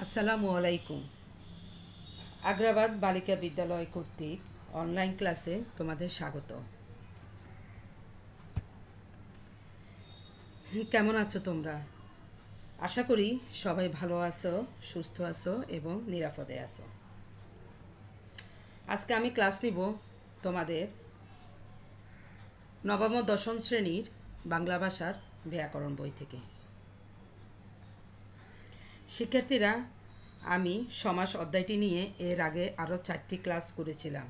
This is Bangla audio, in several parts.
আসসালামু আলাইকুম। আগ্রাবাদ বালিকা বিদ্যালয় কর্তৃক অনলাইন ক্লাসে তোমাদের স্বাগত। কেমন আছো তোমরা? আশা করি সবাই ভালো আছো, সুস্থ আছো এবং নিরাপদে আছো। আজকে আমি ক্লাস নিব তোমাদের নবম ও দশম শ্রেণীর বাংলা ভাষার ব্যাকরণ বই থেকে। শিক্ষার্থীরা, আমি সমাস অধ্যায়টি নিয়ে এর আগে আরও 4টি ক্লাস করেছিলাম।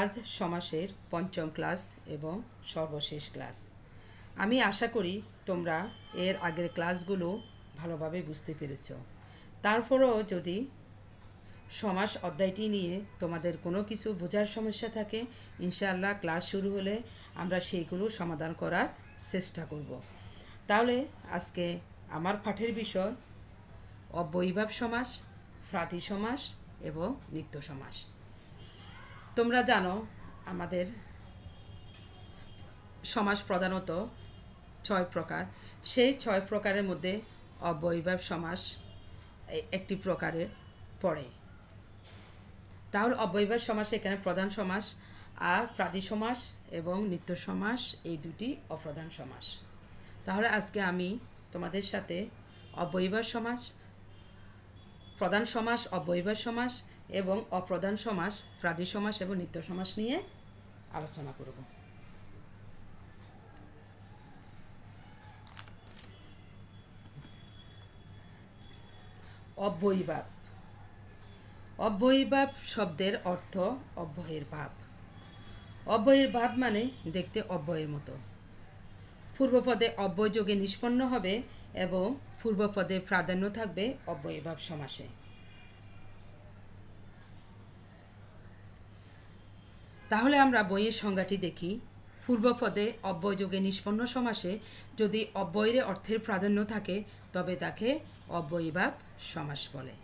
আজ সমাসের পঞ্চম ক্লাস এবং সর্বশেষ ক্লাস। আমি আশা করি তোমরা এর আগের ক্লাসগুলো ভালোভাবে বুঝতে পেরেছ। তারপরেও যদি সমাস অধ্যায়টি নিয়ে তোমাদের কোনো কিছু বোঝার সমস্যা থাকে, ইনশাআল্লাহ ক্লাস শুরু হলে আমরা সেইগুলো সমাধান করার চেষ্টা করব। তাহলে আজকে আমার পাঠের বিষয় অব্যয়ীভাব সমাস, প্রাতি সমাস এবং নিত্য সমাস। তোমরা জানো আমাদের সমাস প্রধানত 6 প্রকার। সেই 6 প্রকারের মধ্যে অব্যয়ীভাব সমাস একটি প্রকারে পড়ে। তাহলে অব্যয়ীভাব সমাস এখানে প্রধান সমাস, আর প্রাতি সমাস এবং নিত্য সমাস এই দুটি অপ্রধান সমাস। তাহলে আজকে আমি তোমাদের সাথে অব্যয়ীভাব সমাস, প্রধান সমাস অব্যয়ীভাব সমাস এবং অপ্রধান সমাস প্রাতি সমাস এবং নিত্য সমাস নিয়ে আলোচনা করব। অব্যয়ীভাব। অব্যয়ীভাব শব্দের অর্থ অব্যয়ের ভাব। অব্যয়ের ভাব মানে দেখতে অব্যয়ের মতো। পূর্বপদে অব্যয় যোগে নিষ্পন্ন হবে এবং পূর্বপদে প্রাধান্য থাকবে অব্যয়ীভাব সমাসে। তাহলে আমরা বইয়ের সংজ্ঞাটি দেখি। পূর্বপদে অব্যয় যোগে নিষ্পন্ন সমাসে যদি অব্যয়ের অর্থের প্রাধান্য থাকে তবে তাকে অব্যয়ীভাব সমাস বলে।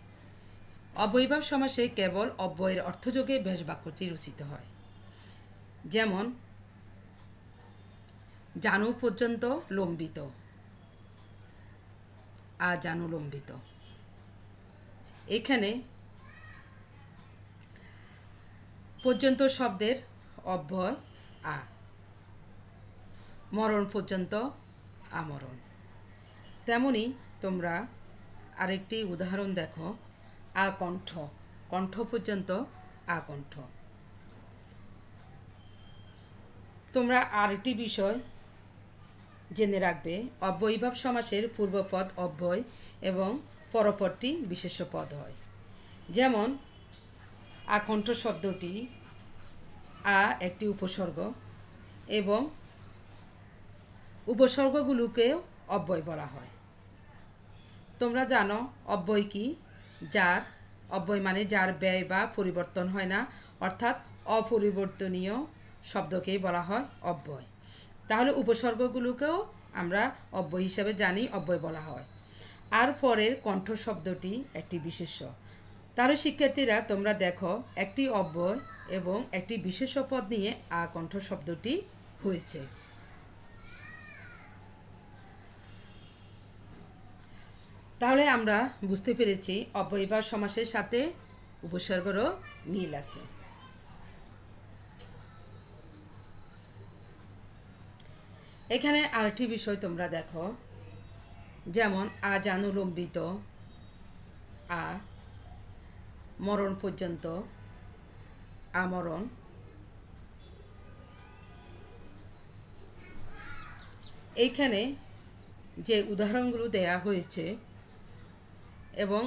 অব্যয়ীভাব সমাসে কেবল অব্যয়ের অর্থযোগে বেশ বাক্যটি রচিত হয়। যেমন জানু পর্যন্ত লম্বিত, আজানুলম্বিত। এখানে পর্যন্ত শব্দের অব্যয় আ। মরণ পর্যন্ত আমরণ। তেমনি তোমরা আরেকটি উদাহরণ দেখো, আকণ্ঠ, কণ্ঠ পর্যন্ত আকণ্ঠ। তোমরা আরেকটি বিষয় জেনে রাখবে, অব্যয়ীভাব সমাসের পূর্বপদ অব্যয় এবং পরপদটি বিশেষ্য পদ হয়। যেমন আকণ্ঠ শব্দটি আ একটি উপসর্গ এবং উপসর্গগুলোকেও অব্যয় বলা হয়। তোমরা জানো অব্যয় কি? যার অব্যয় মানে যার ব্যয় বা পরিবর্তন হয় না, অর্থাৎ অপরিবর্তনীয় শব্দকেই বলা হয় অব্যয়। তাহলে উপসর্গগুলোকেও আমরা অব্যয় হিসাবে জানি, অব্যয় বলা হয়। আর পরের কণ্ঠ শব্দটি একটি বিশেষ্য। তাহলে শিক্ষার্থীরা তোমরা দেখো একটি অব্যয় এবং একটি বিশেষ্য পদ নিয়ে আকণ্ঠ শব্দটি হয়েছে। তাহলে আমরা বুঝতে পেরেছি অব্যয়ীভাব সমাসের সাথে উপসর্গেরও মিল আছে। এখানে আরেকটি বিষয় তোমরা দেখো, যেমন আজানুলম্বিত, আ। মরণ পর্যন্ত আমরণ। এইখানে যে উদাহরণগুলো দেয়া হয়েছে এবং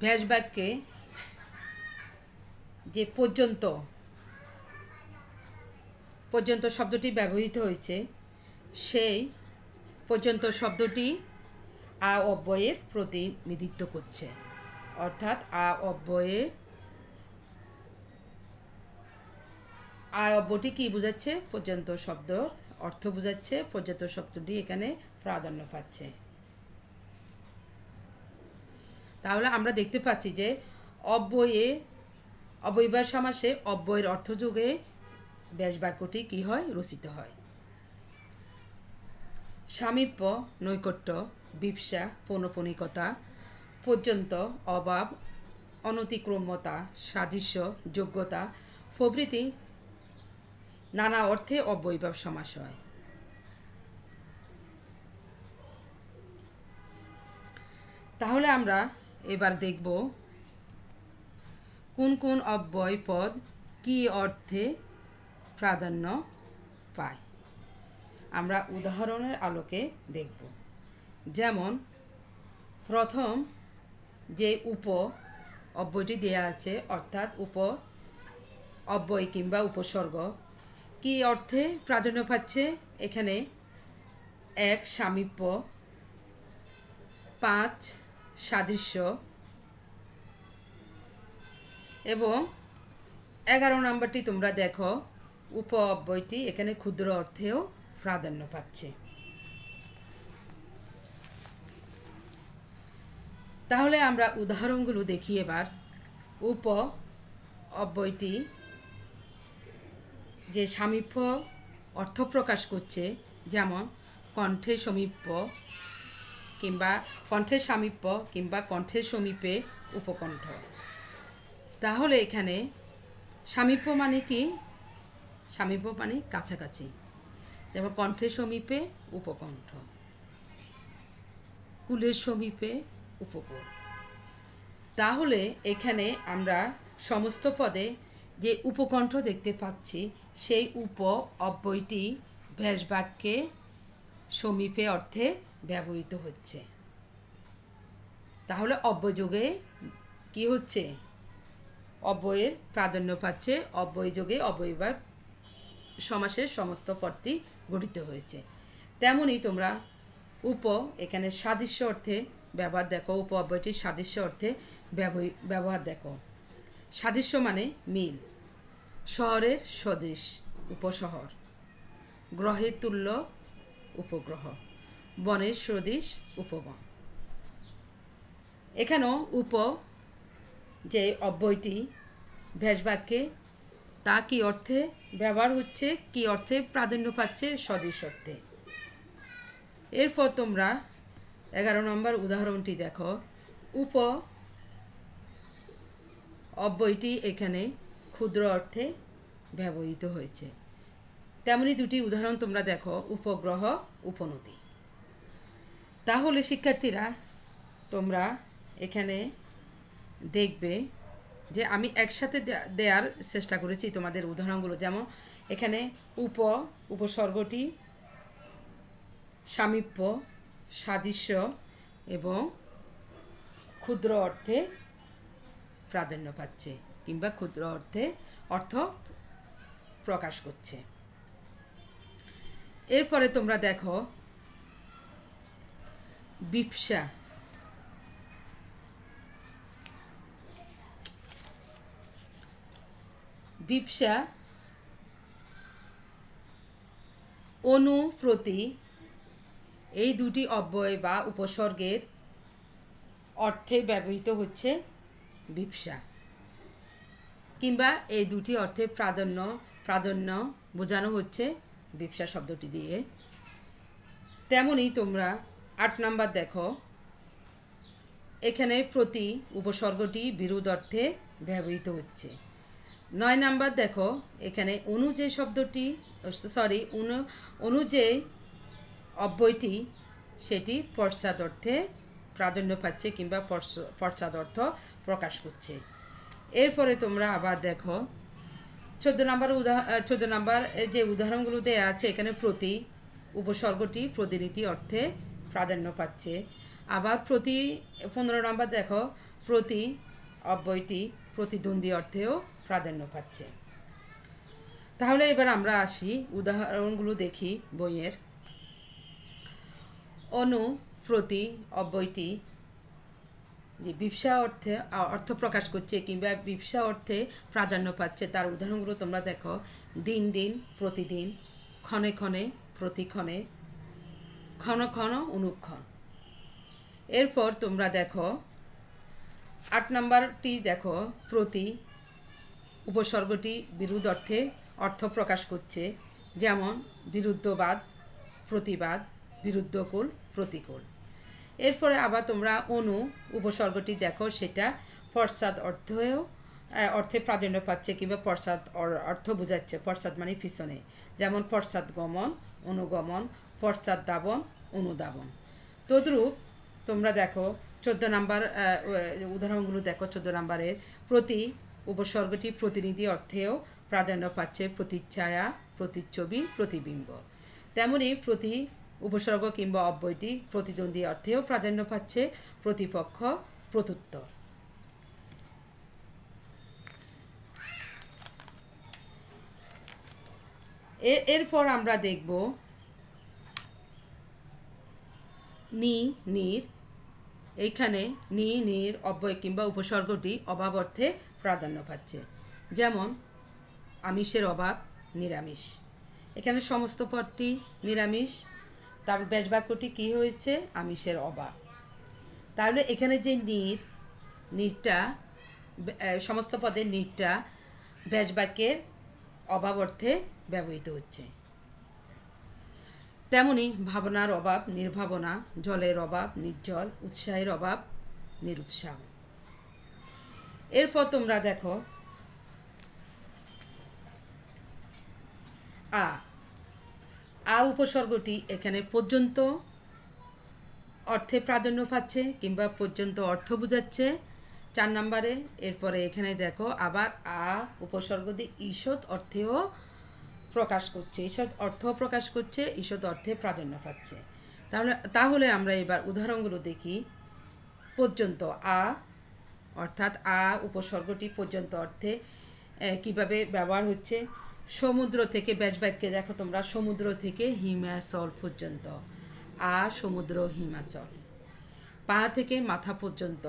ব্যাস বাক্যে যে পর্যন্ত পর্যন্ত শব্দটি ব্যবহৃত হয়েছে, সেই পর্যন্ত শব্দটি আ অব্যয়ের প্রতিনিধিত্ব করছে। অর্থাৎ আ অব্যয়টি কি বোঝাচ্ছে? পর্যন্ত শব্দ অর্থ বোঝাচ্ছে। পর্যন্ত শব্দটি এখানে প্রাধান্য পাচ্ছে। তাহলে আমরা দেখতে পাচ্ছি যে অব্যয়ীভাব সমাসে অব্যয়ের অর্থযোগে ব্যাস বাক্যটি কি হয়? রচিত হয়। সামীপ্য, নৈকট্য, বিপসা, পৌনঃপুনিকতা, পর্যন্ত অভাব, অনতিক্রম্যতা, সাদৃশ্য, যোগ্যতা প্রভৃতি নানা অর্থে অব্যয়ীভাব সমাস হয়। তাহলে আমরা এবার দেখব কোন কোন অব্যয় পদ কী অর্থে প্রাধান্য পায়। আমরা উদাহরণের আলোকে দেখব। যেমন প্রথম যে উপ অব্যয়টি দেয়া আছে, অর্থাৎ উপ অব্যয় কিংবা উপসর্গ কী অর্থে প্রাধান্য পাচ্ছে। এখানে 1 সামীপ্য, 5 সাদৃশ্য এবং 11 নম্বরটি তোমরা দেখো, উপ অব্যয়টি এখানে ক্ষুদ্র অর্থেও প্রাধান্য পাচ্ছে। তাহলে আমরা উদাহরণগুলো দেখি এবার। উপ অব্যয়টি যে সামীপ্য অর্থ প্রকাশ করছে, যেমন কণ্ঠের সমীপ্য কিংবা কণ্ঠের সামীপ্য কিংবা কণ্ঠের সমীপে উপকণ্ঠ। তাহলে এখানে সামীপ্য মানে কি? সামীপ্য মানে কাছাকাছি, যেমন কণ্ঠের সমীপে উপকণ্ঠ, কুলের সমীপে উপকূল। তাহলে এখানে আমরা সমস্ত পদে যে উপকণ্ঠ দেখতে পাচ্ছি, সেই উপ অব্যয়টি ব্যাসবাক্যে সমীপে অর্থে ব্যবহৃত হচ্ছে। তাহলে অব্যয়যোগে কি হচ্ছে? অব্যয়ের প্রাধান্য পাচ্ছে। অব্যয়যোগে অব্যয়ীভাব সমাসের সমস্ত পদটি গঠিত হয়েছে। তেমনি তোমরা উপ এখানে সাদৃশ্য অর্থে ব্যবহার দেখো। উপ অব্যয়টির সাদৃশ্য অর্থে ব্যবহার দেখো। সাদৃশ্য মানে মিল। শহরের সদৃশ উপশহর, গ্রহের তুল্য উপগ্রহ, বনের সদৃশ উপবন। এখানেও উপ যে অব্যয়টি ব্যাসবাক্যে, তা কি অর্থে ব্যবহার হচ্ছে, কি অর্থে প্রাধান্য পাচ্ছে? সদৃশ অর্থে। এরপর তোমরা 11 নম্বর উদাহরণটি দেখো। উপ অব্যয়টি এখানে ক্ষুদ্র অর্থে ব্যবহৃত হয়েছে। তেমনি দুটি উদাহরণ তোমরা দেখো, উপগ্রহ, উপনদী। তাহলে শিক্ষার্থীরা তোমরা এখানে দেখবে যে আমি একসাথে দেওয়ার চেষ্টা করেছি তোমাদের উদাহরণগুলো। যেমন এখানে উপসর্গটি সামীপ্য, সাদৃশ্য এবং ক্ষুদ্র অর্থে প্রাধান্য পাচ্ছে কিংবা ক্ষুদ্র অর্থ প্রকাশ করছে। এরপরে তোমরা দেখো বিপসা। বিপসা অনু, প্রতি এই দুটি অব্যয় বা উপসর্গের অর্থে ব্যবহৃত হচ্ছে বিপসা, কিংবা এই দুটি অর্থে প্রাধান্য বোঝানো হচ্ছে বিপসা শব্দটি দিয়ে। তেমনি তোমরা 8 নম্বর দেখো। এখানে প্রতি উপসর্গটি বিরোধ অর্থে ব্যবহৃত হচ্ছে। 9 নম্বর দেখো। এখানে অনু যে শব্দটি অনু যে অব্যয়টি, সেটি পশ্চাৎ অর্থে প্রাধান্য পাচ্ছে কিংবা পশ্চাৎ অর্থ প্রকাশ করছে। এরপরে তোমরা আবার দেখো 14 নম্বর যে উদাহরণগুলো দেওয়া আছে, এখানে প্রতি উপসর্গটি প্রতিনিধি অর্থে প্রাধান্য পাচ্ছে। আবার 15 নম্বর দেখো, প্রতি অব্যয়টি প্রতিদ্বন্দ্বী অর্থেও প্রাধান্য পাচ্ছে। তাহলে এবার আমরা আসি, উদাহরণগুলো দেখি বইয়ের। অনু, প্রতি অব্যয়টি যে বিপসা অর্থ প্রকাশ করছে কিংবা বিপসা অর্থে প্রাধান্য পাচ্ছে, তার উদাহরণগুলো তোমরা দেখো। দিন দিন, প্রতিদিন, ক্ষণে ক্ষণে, প্রতিক্ষণে, ক্ষণ ক্ষণ, অনুক্ষণ। এরপর তোমরা দেখো 8 নম্বরটি দেখো। প্রতি উপসর্গটি বিরোধ অর্থ প্রকাশ করছে। যেমন বিরুদ্ধবাদ, প্রতিবাদ, বিরুদ্ধকুল, প্রতিকূল। এরপরে আবার তোমরা অনু উপসর্গটি দেখো, সেটা পশ্চাৎ অর্থে প্রাধান্য পাচ্ছে কিংবা পশ্চাৎ অর্থ বোঝাচ্ছে। পশ্চাৎ মানে পিছনে, যেমন পশ্চাৎ গমন, অনুগমন, পশ্চাৎ দাবন, অনুদাবন। তদ্রূপ তোমরা দেখো 14 নাম্বার উদাহরণগুলো দেখো। 14 নাম্বারের প্রতি উপসর্গটি প্রতিনিধি অর্থেও প্রাধান্য পাচ্ছে, প্রতিচ্ছায়া, প্রতিচ্ছবি, প্রতিবিম্ব। তেমনি প্রতি উপসর্গ কিংবা অব্যয়টি প্রতিদ্বন্দ্বী অর্থেও প্রাধান্য পাচ্ছে, প্রতিপক্ষ, প্রত্যুত্তর। এরপর আমরা দেখব নি, নির। এইখানে নি, নির অব্যয় কিংবা উপসর্গটি অভাব অর্থে প্রাধান্য পাচ্ছে, যেমন আমিষের অভাব, নিরামিষ। এখানে সমস্ত পদটি নিরামিষ, তার ব্যাসবাক্যটি কী হয়েছে? আমিষের অভাব। তাহলে এখানে যে নিরটা সমস্ত পদের নিরটা ব্যাসবাক্যের অভাব অর্থে ব্যবহৃত হচ্ছে। তেমনি ভাবনার অভাব, নির্ভাবনা, জলের অভাব, নির্জল, উৎসাহের অভাব, নিরুৎসাহ। এরপর তোমরা দেখো আ উপসর্গটি এখানে পর্যন্ত অর্থে প্রাধান্য পাচ্ছে কিংবা পর্যন্ত অর্থ বোঝাচ্ছে 4 নম্বরে। এরপরে এখানে দেখো আবার আ উপসর্গ দিয়ে ঈষৎ অর্থেও প্রকাশ করছে, ঈষৎ অর্থ প্রকাশ করছে, ঈষৎ অর্থে প্রাধান্য পাচ্ছে। তাহলে আমরা এবার উদাহরণগুলো দেখি। পর্যন্ত আ, অর্থাৎ আ উপসর্গটি পর্যন্ত অর্থে কিভাবে ব্যবহার হচ্ছে। সমুদ্র থেকে, ব্যাসবাক্যে দেখো তোমরা, সমুদ্র থেকে হিমাচল পর্যন্ত, আ সমুদ্র হিমাচল। পা থেকে মাথা পর্যন্ত,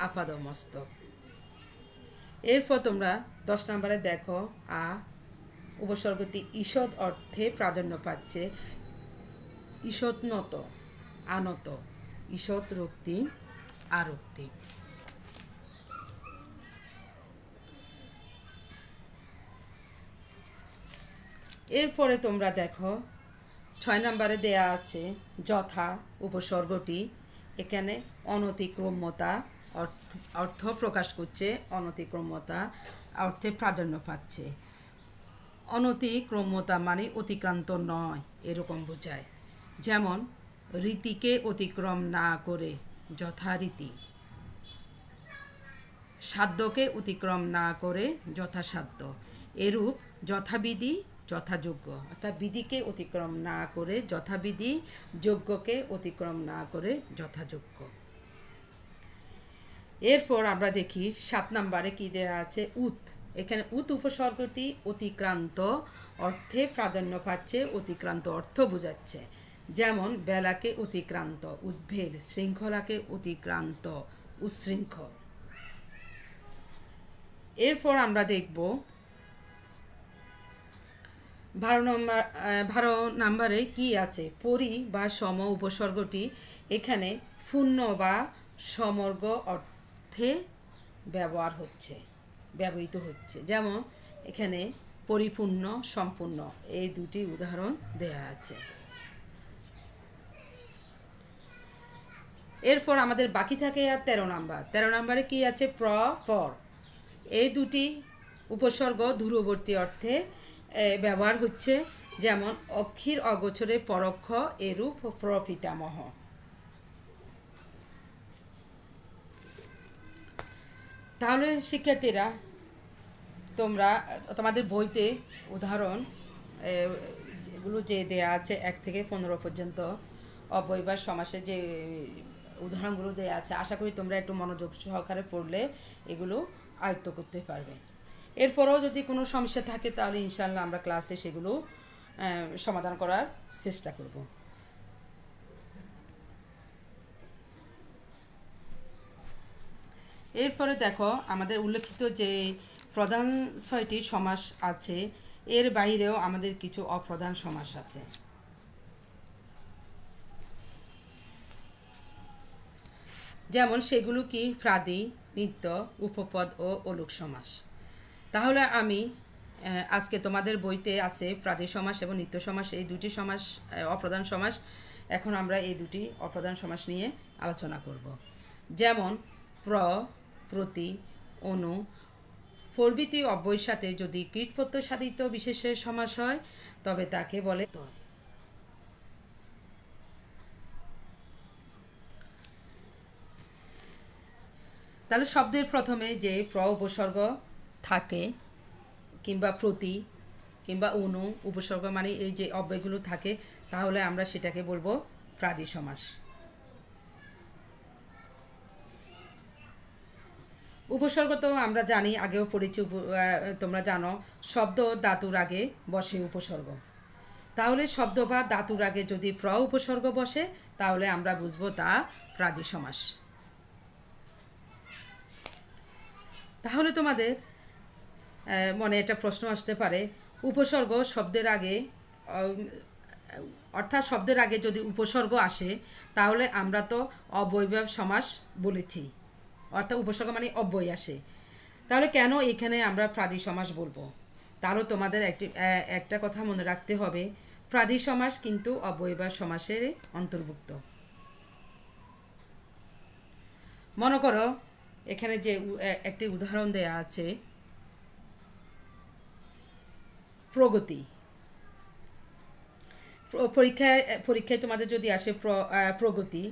আপাদমস্তক। এরপর তোমরা 10 নম্বরে দেখো আ উপসর্গটি ঈষৎ অর্থে প্রাধান্য পাচ্ছে, ঈষৎ নত, আনত, ঈষৎ রক্তি, আরক্তি। এরপরে তোমরা দেখো 6 নম্বরে দেয়া আছে যথা উপসর্গটি এখানে অনতিক্রম্যতা অর্থ প্রকাশ করছে, অনতিক্রম্যতা অর্থে প্রাধান্য পাচ্ছে। অনতিক্রম্যতা মানে অতিক্রান্ত নয় এরকম বোঝায়, যেমন রীতিকে অতিক্রম না করে যথারীতি, সাধ্যকে অতিক্রম না করে যথাসাধ্য। এরূপ যথাবিধি, যথাযোগ্য, অর্থাৎ বিধিকে অতিক্রম না করে যথাবিধি, যোগ্যকে অতিক্রম না করে যথাযোগ্য। এরপর আমরা দেখি 7 নম্বরে কি দেওয়া আছে উত। এখানে উত উপসর্গটি অতিক্রান্ত অর্থে প্রাধান্য পাচ্ছে, অতিক্রান্ত অর্থ বোঝাচ্ছে, যেমন বেলাকে অতিক্রান্ত, উদ্ভেল, শৃঙ্খলাকে অতিক্রান্ত, উচ্ছৃঙ্খল। এরপর আমরা দেখব 12 নম্বরে কি আছে। পরি বা সম উপসর্গটি এখানে পূর্ণ বা সমগ্র অর্থে ব্যবহৃত হচ্ছে, যেমন এখানে পরিপূর্ণ, সম্পূর্ণ, এই দুটি উদাহরণ দেয়া আছে। এরপর আমাদের বাকি থাকে আর 13 নাম্বার। 13 নাম্বারে কি আছে? প্র, পর। এই দুটি উপসর্গ দূরবর্তী অর্থে ব্যবহার হচ্ছে, যেমন অক্ষির অগোচরে পরোক্ষ, এরূপ প্রপিতামহ। তাহলে শিক্ষার্থীরা তোমরা তোমাদের বইতে উদাহরণ যেগুলো যে দেয়া আছে 1 থেকে 15 পর্যন্ত অব্যয় বা সমাসের যে উদাহরণগুলো দেয়া আছে, আশা করি তোমরা একটু মনোযোগ সহকারে পড়লে এগুলো আয়ত্ত করতে পারবে। এরপরেও যদি কোনো সমস্যা থাকে তাহলে ইনশাআল্লাহ আমরা ক্লাসে সেগুলো সমাধান করার চেষ্টা করব। এরপরে দেখো আমাদের উল্লেখিত যে প্রধান 6টি সমাস আছে, এর বাইরেও আমাদের কিছু অপ্রধান সমাস আছে। যেমন সেগুলো কি? প্রাদি, নিত্য, উপপদ ও অলুক সমাস। তাহলে আমি আজকে তোমাদের বইতে আছে প্রাদি সমাস এবং নিত্য সমাস, এই দুটি সমাস অপ্রধান সমাস, এখন আমরা এই দুটি অপ্রধান সমাস নিয়ে আলোচনা করব। যেমন প্র, প্রতি, অনু প্রভৃতি অব্যয়ের সাথে যদি কৃৎপ্রত্যয় সাধিত বিশেষের সমাস হয় তবে তাকে বলে। তাহলে শব্দের প্রথমে যে প্র উপসর্গ থাকে কিংবা প্রতি কিংবা অনু উপসর্গ মানে এই যে অব্যয়গুলো থাকে, তাহলে আমরা সেটাকে বলবো প্রাদি সমাস। উপসর্গ তো আমরা জানি, আগেও পড়েছি, তোমরা জানো শব্দ ধাতুর আগে বসে উপসর্গ। তাহলে শব্দ বা ধাতুর আগে যদি প্র উপসর্গ বসে তাহলে আমরা বুঝবো তা প্রাদি সমাস। তাহলে তোমাদের মনে একটা প্রশ্ন আসতে পারে, উপসর্গ শব্দের আগে অর্থাৎ শব্দের আগে যদি উপসর্গ আসে তাহলে আমরা তো অবয়ব সমাস বলেছি, অর্থাৎ উপসর্গ মানে অব্যয় আসে, তাহলে কেন এখানে আমরা প্রাদি সমাস বলবো? তাহলে তোমাদের একটা কথা মনে রাখতে হবে, প্রাদি সমাস কিন্তু অবয়ব সমাসের অন্তর্ভুক্ত। মনে করো এখানে যে একটি উদাহরণ দেয়া আছে, প্রগতি। পরীক্ষায় তোমাদের যদি আসে প্রগতি,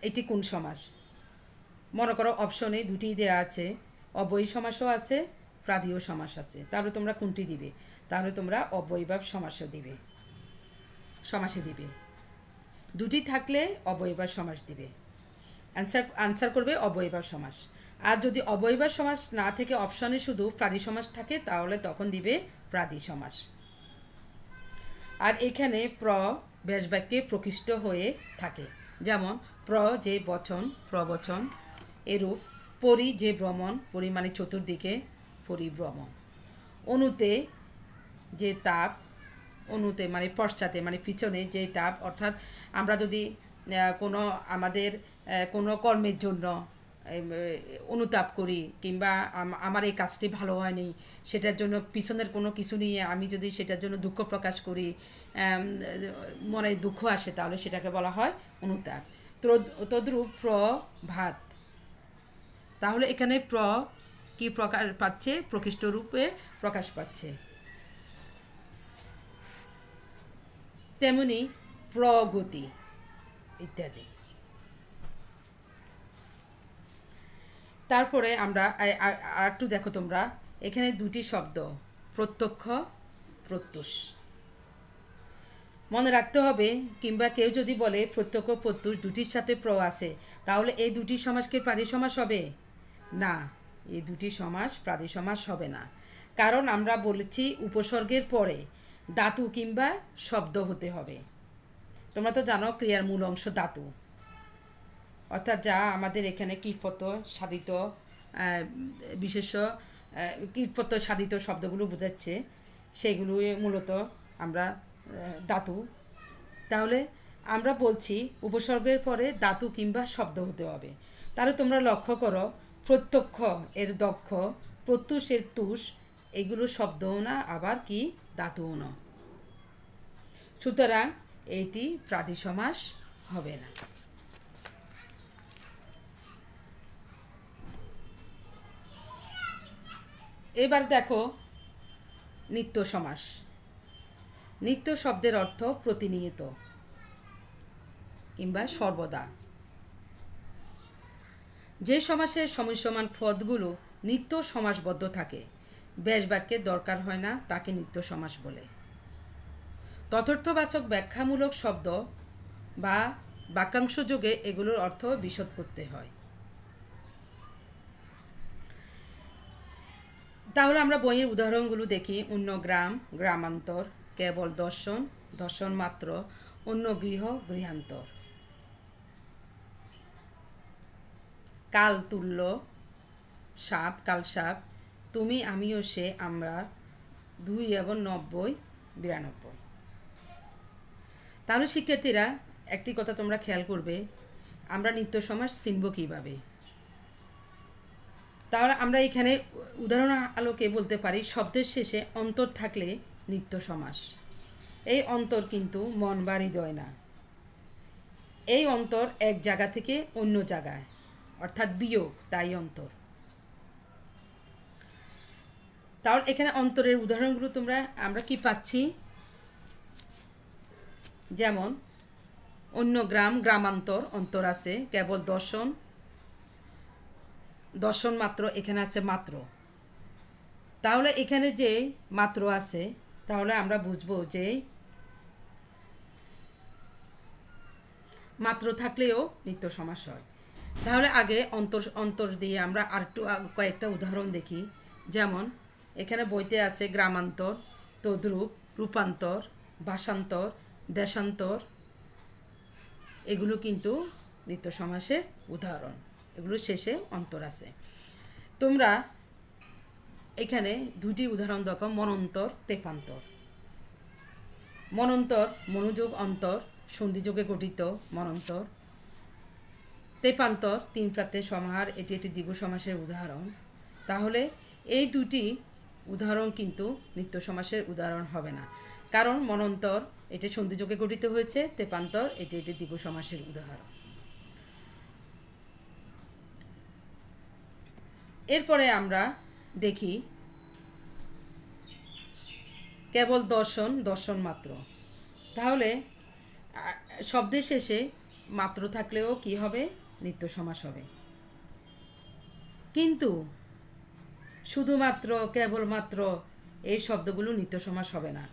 এটি কোন সমাস? মনে করো অপশনে দুটি দেয়া আছে, অব্যয়ী সমাসও আছে, প্রাদিও সমাস আছে, তাহলে তোমরা কোনটি দিবে? তাহলে তোমরা অব্যয়ীভাব সমাসে দিবে। দুটি থাকলে অব্যয়ীভাব সমাস দিবে, আনসার করবে অব্যয়ীভাব সমাস। আর যদি অব্যয়ীভাব সমাস না থেকে অপশনে শুধু প্রাদি সমাস থাকে তাহলে তখন দিবে প্রাদি সমাস। আর এখানে প্র ব্যাস বাক্যে প্রকৃষ্ট হয়ে থাকে, যেমন প্র যে বচন, প্রবচন, এরূপ পরি যে ভ্রমণ, পরি মানে চতুর্দিকে, পরিভ্রমণ, অনুতে যে তাপ, অনুতে মানে পশ্চাতে মানে পিছনে যে তাপ, অর্থাৎ আমরা যদি আমাদের কোনো কর্মের জন্য অনুতাপ করি কিংবা আমার এই কাজটি ভালো হয়নি সেটার জন্য পিছনের কোনো কিছু নিয়ে আমি যদি সেটার জন্য দুঃখ প্রকাশ করি, মনে দুঃখ আসে, তাহলে সেটাকে বলা হয় অনুতাপ। তদ্রূপ প্রভাত, তাহলে এখানে প্র কি প্রকাশ পাচ্ছে? প্রকৃষ্ট রূপে প্রকাশ পাচ্ছে। তেমনি প্রগতি ইত্যাদি। তারপরে আমরা আর একটু দেখো তোমরা, এখানে দুটি শব্দ প্রত্যক্ষ, প্রত্যুষ। মনে রাখতে হবে, কিংবা কেউ যদি বলে প্রত্যক্ষ প্রত্যুষ দুটির সাথে প্র আছে, তাহলে এই দুটি সমাসকে প্রাদি সমাস হবে না, এই দুটি সমাস প্রাদি সমাস হবে না। কারণ আমরা বলেছি উপসর্গের পরে ধাতু কিংবা শব্দ হতে হবে। তোমরা তো জানো ক্রিয়ার মূল অংশ ধাতু, অর্থাৎ যা আমাদের এখানে কীটপত্তর সাধিত বিশেষ কীটপত্তর সাধিত শব্দগুলো বোঝাচ্ছে, সেগুলো মূলত আমরা ধাতু। তাহলে আমরা বলছি উপসর্গের পরে ধাতু কিংবা শব্দ হতে হবে। তাহলে তোমরা লক্ষ্য করো, প্রত্যক্ষ এর দক্ষ, প্রত্যুষ এর তুষ, এগুলো শব্দও না আবার কি ধাতুও না, সুতরাং এইটি প্রাদি সমাস হবে না। এবার দেখো নিত্য সমাস। নিত্য শব্দের অর্থ প্রতিনিয়ত কিংবা সর্বদা। যে সমাসের সমসমান পদগুলো নিত্য সমাসবদ্ধ থাকে, ব্যাস বাক্যের দরকার হয় না, তাকে নিত্য সমাস বলে। তথ্যবাচক ব্যাখ্যামূলক শব্দ বা বাক্যাংশ যোগে এগুলোর অর্থ বিশদ করতে হয়। তাহলে আমরা বইয়ের উদাহরণগুলো দেখি। অন্য গ্রাম, গ্রামান্তর, কেবল দর্শন, দর্শন মাত্র, অন্য গৃহ, গৃহান্তর। কাল তুল্য, সাপ, কালসাপ, তুমি, আমিও, সে, আমরা, 2 এবং 90, 92। তাহলে শিক্ষার্থীরা একটি কথা তোমরা খেয়াল করবে, আমরা নিত্য সমাস চিনব কীভাবে? তাহলে আমরা এখানে উদাহরণ আলোকে বলতে পারি, শব্দের শেষে অন্তর থাকলে নিত্য সমাস, এই অন্তর কিন্তু মন বা হৃদয় না, এই অন্তর এক জায়গা থেকে অন্য জায়গায়, অর্থাৎ বিয়োগ, তাই অন্তর। তাহলে এখানে অন্তরের উদাহরণগুলো আমরা কি পাচ্ছি, যেমন অন্য গ্রামান্তর অন্তর আছে, কেবল দর্শন মাত্র, এখানে আছে মাত্র। তাহলে এখানে যে মাত্র আছে, তাহলে আমরা বুঝবো যে মাত্র থাকলেও নিত্য সমাস হয়। তাহলে আগে অন্তর দিয়ে আমরা আরেকটু কয়েকটা উদাহরণ দেখি। যেমন এখানে বইতে আছে গ্রামান্তর, তদ্রূপ, রূপান্তর, ভাষান্তর, দেশান্তর, এগুলো কিন্তু নিত্য সমাসের উদাহরণ, এগুলো শেষে অন্তর আছে। তোমরা এখানে দুটি উদাহরণ দেখো, মনন্তর, তেপান্তর। মনন্তর মনোযোগ অন্তর, সন্ধিযোগে গঠিত মনন্তর। তেপান্তর তিন প্রাত্যের সমাহার, এটি একটি দ্বিগু সমাসের উদাহরণ। তাহলে এই দুটি উদাহরণ কিন্তু নিত্য সমাসের উদাহরণ হবে না, কারণ মনন্তর এটি সন্ধিযোগে গঠিত হয়েছে, তেপান্তর এটি একটি দ্বিগু সমাসের উদাহরণ। এরপরে আমরা দেখি কেবল দর্শন মাত্র। তাহলে শব্দের শেষে মাত্র থাকলেও কি হবে, নিত্য সমাস হবে। কিন্তু শুধুমাত্র, কেবলমাত্র এই শব্দগুলো নিত্য সমাস হবে না,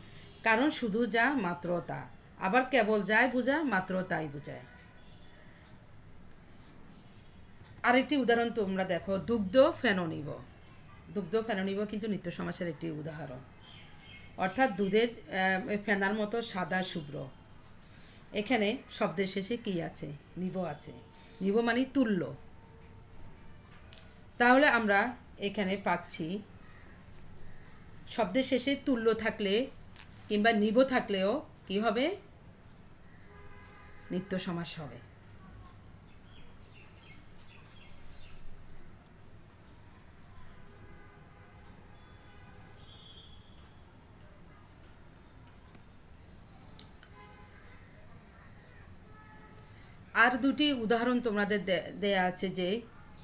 কারণ শুধু যা মাত্র তা, আবার কেবল যাই বোঝায়, মাত্র তাই বোঝায়। আরেকটি উদাহরণ তোমরা দেখো, দুগ্ধ ফেননিব। দুগ্ধ ফেননিব কিন্তু নিত্য সমাসের একটি উদাহরণ, অর্থাৎ দুধের ফেনার মতো সাদা শুভ্র। এখানে শব্দের শেষে কি আছে, নিব আছে, নিব মানে তুল্য। তাহলে আমরা এখানে পাচ্ছি শব্দের শেষে তুল্য থাকলে কিংবা নিব থাকলেও কি হবে, নিত্য সমাস হবে। আর দুটি উদাহরণ তোমাদের দেয়া আছে, যে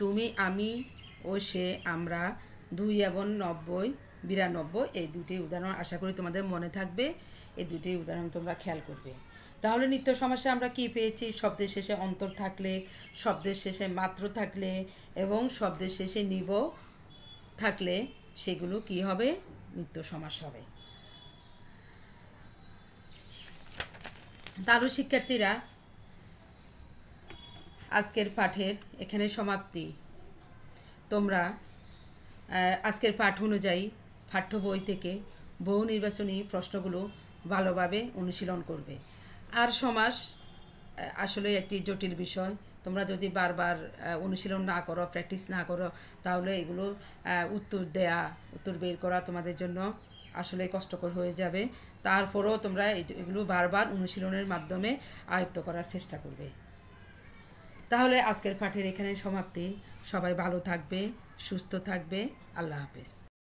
তুমি, আমি ও সে, আমরা, 2 এবং 90, 92, এই দুটি উদাহরণ আশা করি তোমাদের মনে থাকবে। এই দুটি উদাহরণ তোমরা খেয়াল করবে। তাহলে নিত্য সমাসে আমরা কি পেয়েছি, শব্দের শেষে অন্তর থাকলে, শব্দের শেষে মাত্র থাকলে এবং শব্দের শেষে নিব থাকলে সেগুলো কি হবে, নিত্য সমাস হবে। তাহলে শিক্ষার্থীরা, আজকের পাঠের এখানে সমাপ্তি। তোমরা আজকের পাঠ অনুযায়ী পাঠ্য বই থেকে বহু নির্বাচনী প্রশ্নগুলো ভালোভাবে অনুশীলন করবে। আর সমাস আসলে একটি জটিল বিষয়, তোমরা যদি বারবার অনুশীলন না করো, প্র্যাকটিস না করো, তাহলে এগুলো উত্তর বের করা তোমাদের জন্য আসলে কষ্টকর হয়ে যাবে। তারপরেও তোমরা এগুলো বারবার অনুশীলনের মাধ্যমে আয়ত্ত করার চেষ্টা করবে। তাহলে আজকের পাঠের এখানে সমাপ্তি। সবাই ভালো থাকবে, সুস্থ থাকবে। আল্লাহ হাফেজ।